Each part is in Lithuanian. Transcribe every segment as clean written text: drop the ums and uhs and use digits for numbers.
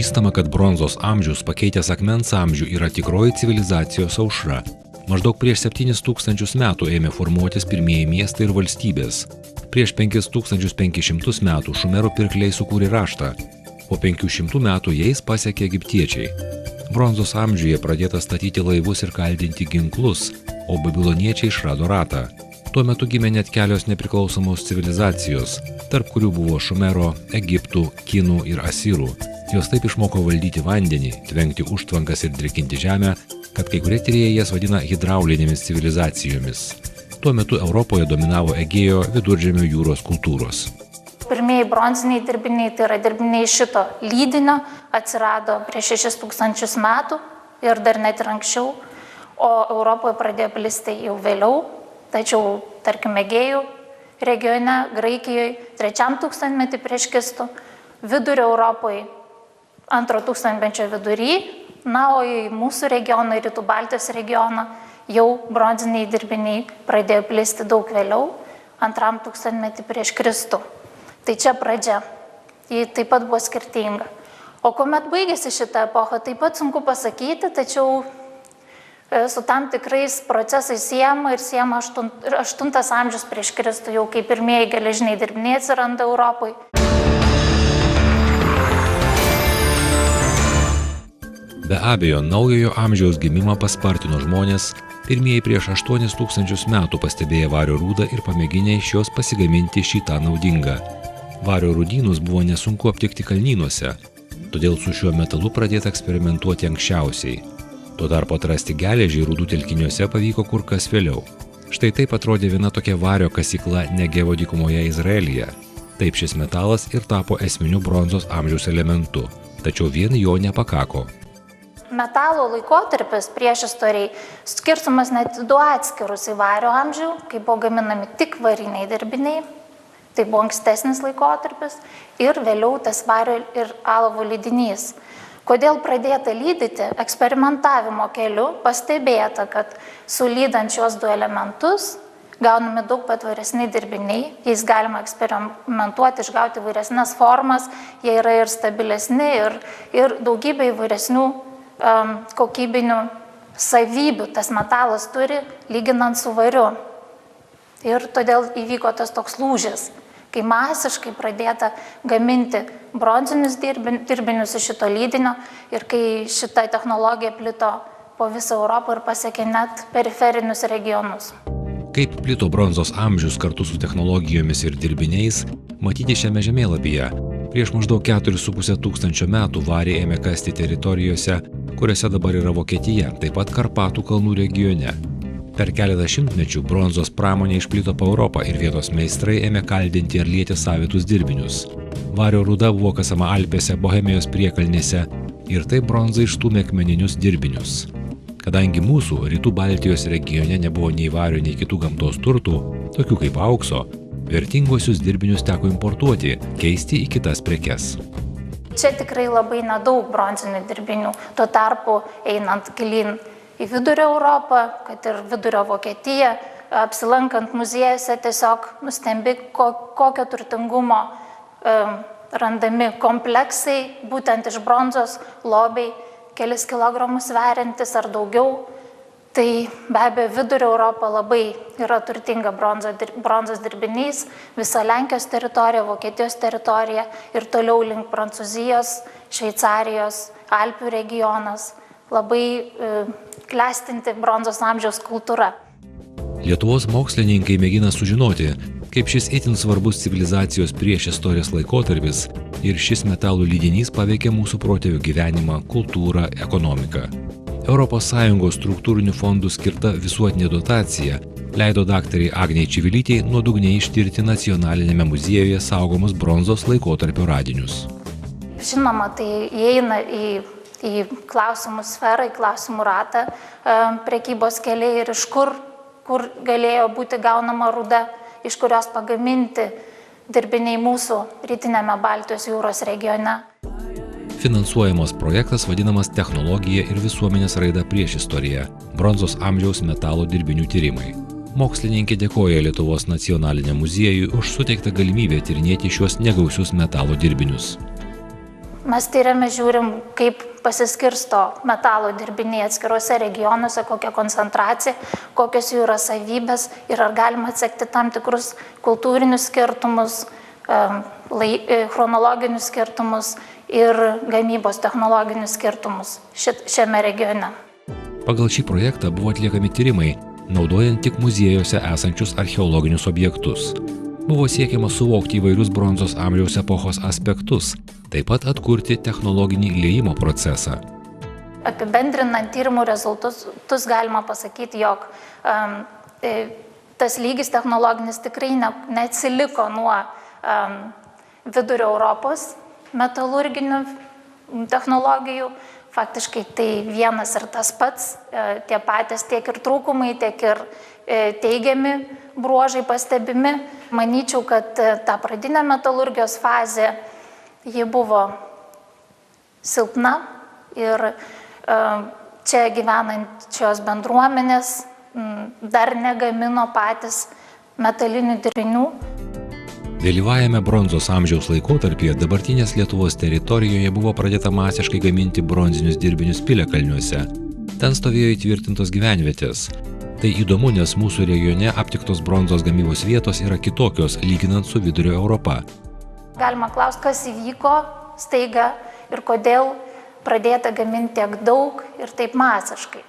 Pripažįstama, kad bronzos amžius pakeitęs akmens amžių yra tikroji civilizacijos aušra. Maždaug prieš 7000 metų ėmė formuotis pirmieji miestai ir valstybės. Prieš 5500 metų šumerų pirkliai sukūrė raštą. Po 500 metų jais pasiekė egiptiečiai. Bronzos amžiuje pradėta statyti laivus ir kaldinti ginklus, o babiloniečiai išrado ratą. Tuo metu gimė net kelios nepriklausomos civilizacijos, tarp kurių buvo Šumero, Egiptų, Kinų ir Asirų. Jos taip išmoko valdyti vandenį, tvenkti užtvankas ir drėkinti žemę, kad kai kurie tyrėjai jas vadina hidraulinėmis civilizacijomis. Tuo metu Europoje dominavo Egėjo viduržemio jūros kultūros. Pirmieji bronziniai dirbiniai, tai yra dirbiniai šito lydinio, atsirado prieš 6000 metų ir dar net ir anksčiau, o Europoje pradėjo plisti jau vėliau, tačiau, tarkim, Egėjų regione, Graikijoje 3 tūkstantmetį prieš Kristų, vidurio Europoje 2 tūkstantmečio vidury, na, o į mūsų regioną, į Rytų Baltijos regioną, jau bronziniai dirbiniai pradėjo plisti daug vėliau, 2 tūkstantmetį prieš Kristų. Tai čia pradžia. Ji taip pat buvo skirtinga. O kuomet baigėsi šitą epochą, taip pat sunku pasakyti, tačiau su tam tikrais procesais siejama 8 amžius prieš Kristų, jau kai pirmieji geležiniai dirbiniai atsiranda Europoje. Be abejo, naujojo amžiaus gimimą paspartino žmonės, pirmieji prieš 8000 metų pastebėję vario rūdą ir pamėginę iš jos pasigaminti šitą naudingą. Vario rūdynus buvo nesunku aptikti kalnynuose, todėl su šiuo metalu pradėta eksperimentuoti anksčiausiai. Tuo tarpu atrasti geležį rūdų telkiniuose pavyko kur kas vėliau. Štai taip atrodė viena tokia vario kasykla Negevo dykumoje Izraelyje. Taip šis metalas ir tapo esminiu bronzos amžiaus elementu, tačiau vien jo nepakako. Metalo laikotarpis priešistoriai skirtumas net 2 atskirus į vario amžių, kai buvo gaminami tik variniai dirbiniai. Tai buvo ankstesnis laikotarpis ir vėliau tas vario ir alavo lydinys. Kodėl pradėta lydyti? Eksperimentavimo keliu pastebėta, kad sulydant šios 2 elementus gaunami daug patvaresni dirbiniai, jais galima eksperimentuoti, išgauti įvairesnes formas, jie yra ir stabilesni, ir daugybė įvairesnių kokybinių savybių tas metalas turi, lyginant su variu. Ir todėl įvyko tas toks lūžis, kai masiškai pradėta gaminti bronzinius dirbinius iš šito lydinio ir kai šita technologija plito po visą Europą ir pasiekė net periferinius regionus. Kaip plito bronzos amžius kartu su technologijomis ir dirbiniais, matyti šiame žemėlapyje. Prieš maždaug 4,5 tūkstančio metų varį ėmė kasti teritorijose, kuriuose dabar yra Vokietija, taip pat Karpatų kalnų regione. Per keletą šimtmečių bronzos pramonė išplito po Europą ir vietos meistrai ėmė kaldinti ir lieti savitus dirbinius. Vario rūda buvo kasama Alpėse, Bohemijos priekalnėse ir taip bronza išstūmė akmeninius dirbinius. Kadangi mūsų Rytų Baltijos regione nebuvo nei vario, nei kitų gamtos turtų, tokių kaip aukso, vertinguosius dirbinius teko importuoti, keisti į kitas prekes. Čia tikrai labai nedaug bronzinių dirbinių, tuo tarpu einant gilyn į vidurio Europą, kad ir vidurio Vokietiją, apsilankant muziejuose tiesiog nustembi, kokio turtingumo randami kompleksai, būtent iš bronzos, lobiai, kelis kilogramus sveriantis ar daugiau. Tai be abejo vidurio Europa labai yra turtinga bronzos dirbiniais, visa Lenkijos teritorija, Vokietijos teritorija ir toliau link Prancūzijos, Šveicarijos, Alpių regionas. Labai klestinti bronzos amžiaus kultūra. Lietuvos mokslininkai mėgina sužinoti, kaip šis itin svarbus civilizacijos priešistorės laikotarpis ir šis metalų lydinys paveikė mūsų protėvių gyvenimą, kultūrą, ekonomiką. ES struktūrinių fondų skirta visuotinė dotacija leido daktarai Agnei Čivilytei nuodugniai ištirti Nacionalinėme muziejuje saugomus bronzos laikotarpio radinius. Žinoma, tai įeina į klausimų sferą, į klausimų ratą prekybos keliai ir iš kur galėjo būti gaunama rūda, iš kurios pagaminti dirbiniai mūsų rytinėme Baltijos jūros regione. Finansuojamas projektas vadinamas Technologija ir visuomenės raida priešistorija – bronzos amžiaus metalo dirbinių tyrimai. Mokslininkė dėkoja Lietuvos nacionaliniam muziejui už suteiktą galimybę tyrinėti šiuos negausius metalo dirbinius. Mes tyriame, žiūrim, kaip pasiskirsto metalo dirbiniai atskiruose regionuose, kokia koncentracija, kokios jų yra savybės ir ar galima atsekti tam tikrus kultūrinius skirtumus, chronologinius skirtumus ir gamybos technologinius skirtumus šiame regione. Pagal šį projektą buvo atliekami tyrimai, naudojant tik muziejuose esančius archeologinius objektus. Buvo siekiama suvokti įvairius bronzos amžiaus epochos aspektus, taip pat atkurti technologinį liejimo procesą. Apibendrinant tyrimų rezultatus galima pasakyti, jog tas lygis technologinis tikrai neatsiliko nuo vidurio Europos metalurginių technologijų. Faktiškai tai vienas ir tas pats, tie patys tiek ir trūkumai, tiek ir teigiami bruožai pastebimi. Manyčiau, kad ta pradinė metalurgijos fazė, ji buvo silpna ir čia gyvenančios bendruomenės dar negamino patys metalinių derinių. Vėlyvajame bronzos amžiaus laikotarpyje dabartinės Lietuvos teritorijoje buvo pradėta masiškai gaminti bronzinius dirbinius piliakalniuose. Ten stovėjo įtvirtintos gyvenvietės. Tai įdomu, nes mūsų regione aptiktos bronzos gamybos vietos yra kitokios, lyginant su Vidurio Europa. Galima klausti, kas įvyko staiga ir kodėl pradėta gaminti tiek daug ir taip masiškai.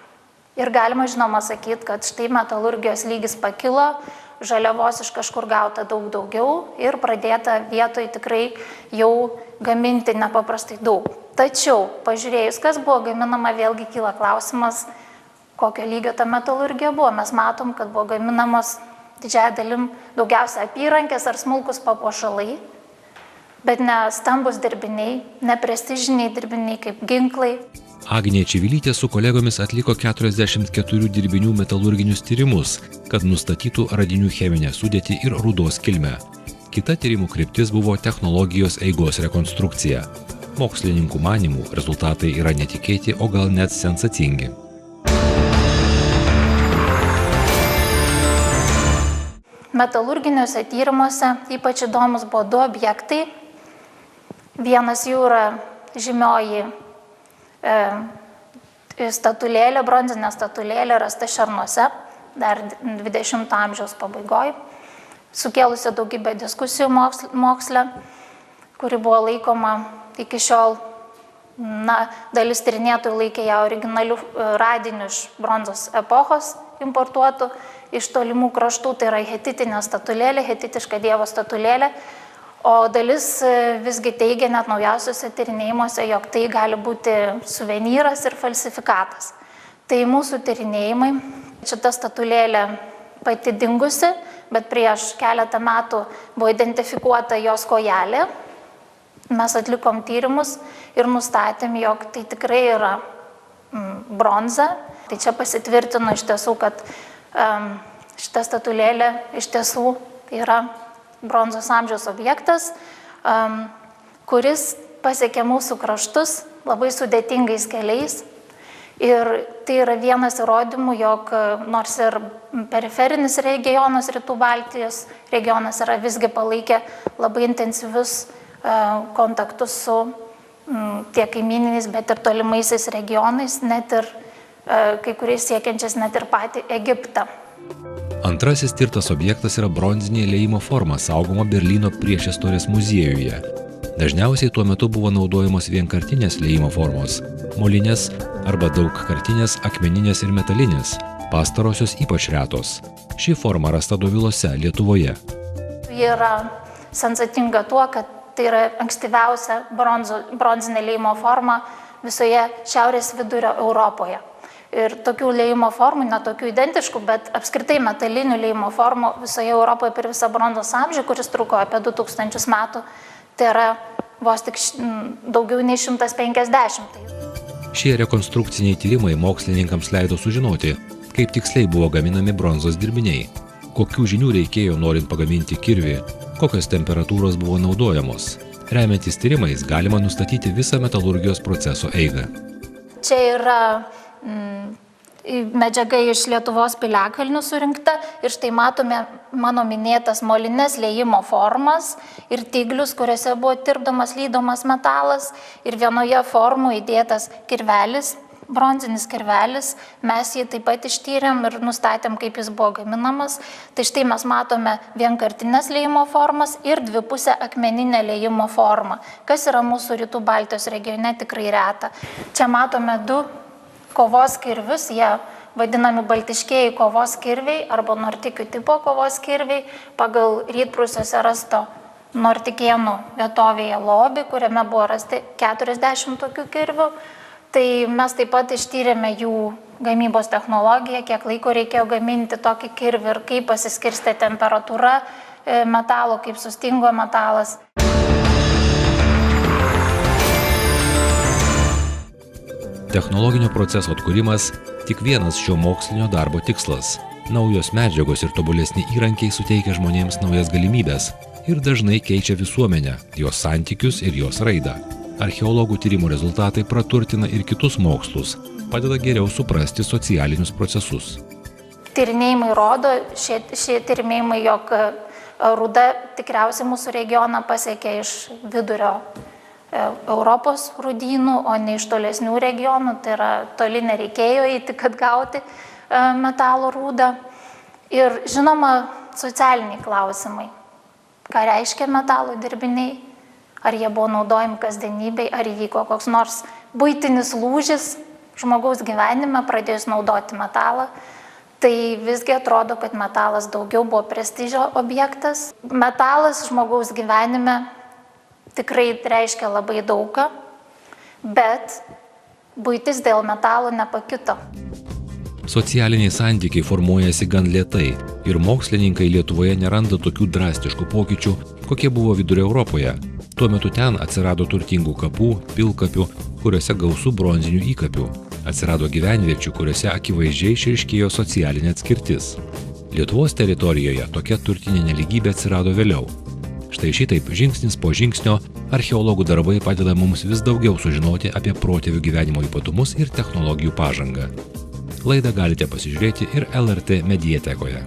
Ir galima žinoma sakyti, kad štai metalurgijos lygis pakilo, žaliavos iš kažkur gauta daug daugiau ir pradėta vietoj tikrai jau gaminti nepaprastai daug. Tačiau, pažiūrėjus, kas buvo gaminama, vėlgi kyla klausimas, kokio lygio ta metalurgija buvo. Mes matom, kad buvo gaminamos didžiąją dalim daugiausia apyrankės ar smulkus papuošalai, bet ne stambus dirbiniai, ne prestižiniai dirbiniai kaip ginklai. Agnė Čivilytė su kolegomis atliko 44 dirbinių metalurginius tyrimus, kad nustatytų radinių cheminę sudėtį ir rūdos kilmę. Kita tyrimų kryptis buvo technologijos eigos rekonstrukcija. Mokslininkų manymų rezultatai yra netikėti, o gal net sensacingi. Metalurginiuose tyrimuose ypač įdomus buvo 2 objektai. Vienas jų yra žymioji statulėlė, bronzinė statulėlė rasta Šernuose, dar 20 amžiaus pabaigoje, sukėlusi daugybę diskusijų moksle, kuri buvo laikoma iki šiol, dalis tyrinėtojų laikė ją originalių radinių iš bronzos epochos importuotų iš tolimų kraštų, tai yra hetitinė statulėlė, hetitiška dievo statulėlė. O dalis visgi teigia net naujausiuose tyrinėjimuose, jog tai gali būti suvenyras ir falsifikatas. Tai mūsų tyrinėjimai, šita statulėlė pati dingusi, bet prieš keletą metų buvo identifikuota jos kojelė. Mes atlikom tyrimus ir nustatėm, jog tai tikrai yra bronza. Tai čia pasitvirtino iš tiesų, kad šita statulėlė iš tiesų yra bronzos amžiaus objektas, kuris pasiekė mūsų kraštus labai sudėtingais keliais. Ir tai yra vienas įrodymų, jog nors ir periferinis regionas, Rytų Baltijos regionas yra visgi palaikę labai intensyvius kontaktus su tiek kaimyniniais, bet ir tolimaisiais regionais, net ir kai kuriais siekiančiais net ir patį Egiptą. Antrasis tirtas objektas yra bronzinė liejimo forma, saugoma Berlyno priešistorės muziejuje. Dažniausiai tuo metu buvo naudojamos vienkartinės liejimo formos – molinės arba daugkartinės, akmeninės ir metalinės, pastarosios ypač retos. Ši forma rasta Dovilose, Lietuvoje. Ji yra sensacinga tuo, kad tai yra ankstyviausia bronzinė liejimo forma visoje Šiaurės vidurio Europoje. Ir tokių liejimo formų, ne tokių identiškų, bet apskritai metalinių liejimo formų visoje Europoje per visą bronzos amžių, kuris truko apie 2000 metų, tai yra vos tik daugiau nei 150. Šie rekonstrukciniai tyrimai mokslininkams leido sužinoti, kaip tiksliai buvo gaminami bronzos dirbiniai, kokių žinių reikėjo norint pagaminti kirvį, kokios temperatūros buvo naudojamos. Remiantis tyrimais galima nustatyti visą metalurgijos proceso eigą. Čia yra medžiaga iš Lietuvos piliakalnių surinkta ir štai matome mano minėtas molines liejimo formas ir tiglius, kuriuose buvo tirpdomas lydomas metalas ir vienoje formų įdėtas kirvelis, bronzinis kirvelis, mes jį taip pat ištyrėm ir nustatėm, kaip jis buvo gaminamas. Tai štai mes matome vienkartinės liejimo formas ir dvipusę akmeninę liejimo formą, kas yra mūsų Rytų Baltijos regione tikrai reta. Čia matome du kovos kirvius, jie vadinami baltiškieji kovos kirviai arba nortikių tipo kovos kirviai pagal Rytprūsiuose rasto Nortikėnų vietovėje lobį, kuriame buvo rasti 40 tokių kirvių. Tai mes taip pat ištyrėme jų gamybos technologiją, kiek laiko reikėjo gaminti tokį kirvį ir kaip pasiskirstė temperatūra metalo, kaip sustingo metalas. Technologinio proceso atkūrimas tik vienas šio mokslinio darbo tikslas. Naujos medžiagos ir tobulesni įrankiai suteikia žmonėms naujas galimybės ir dažnai keičia visuomenę, jos santykius ir jos raidą. Archeologų tyrimų rezultatai praturtina ir kitus mokslus, padeda geriau suprasti socialinius procesus. Tyrinėjimai rodo, šie tyrinėjimai, jog rūda tikriausiai mūsų regioną pasiekė iš vidurio Europos rūdynų, o ne iš tolesnių regionų, tai yra toli nereikėjo eiti, kad gauti metalo rūdą. Ir žinoma, socialiniai klausimai. Ką reiškia metalo dirbiniai? Ar jie buvo naudojami kasdienybei, ar įvyko koks nors buitinis lūžis žmogaus gyvenime, pradėjus naudoti metalą. Tai visgi atrodo, kad metalas daugiau buvo prestižo objektas. Metalas žmogaus gyvenime tikrai reiškia labai daugą, bet buitis dėl metalo nepakito. Socialiniai santykiai formuojasi gan lėtai ir mokslininkai Lietuvoje neranda tokių drastiškų pokyčių, kokie buvo Vidurio Europoje. Tuo metu ten atsirado turtingų kapų, pilkapių, kuriuose gausu bronzinių įkapių. Atsirado gyvenviečių, kuriuose akivaizdžiai išryškėjo socialinė atskirtis. Lietuvos teritorijoje tokia turtinė nelygybė atsirado vėliau. Štai šitaip, žingsnis po žingsnio, archeologų darbai padeda mums vis daugiau sužinoti apie protėvių gyvenimo ypatumus ir technologijų pažangą. Laidą galite pasižiūrėti ir LRT mediatekoje.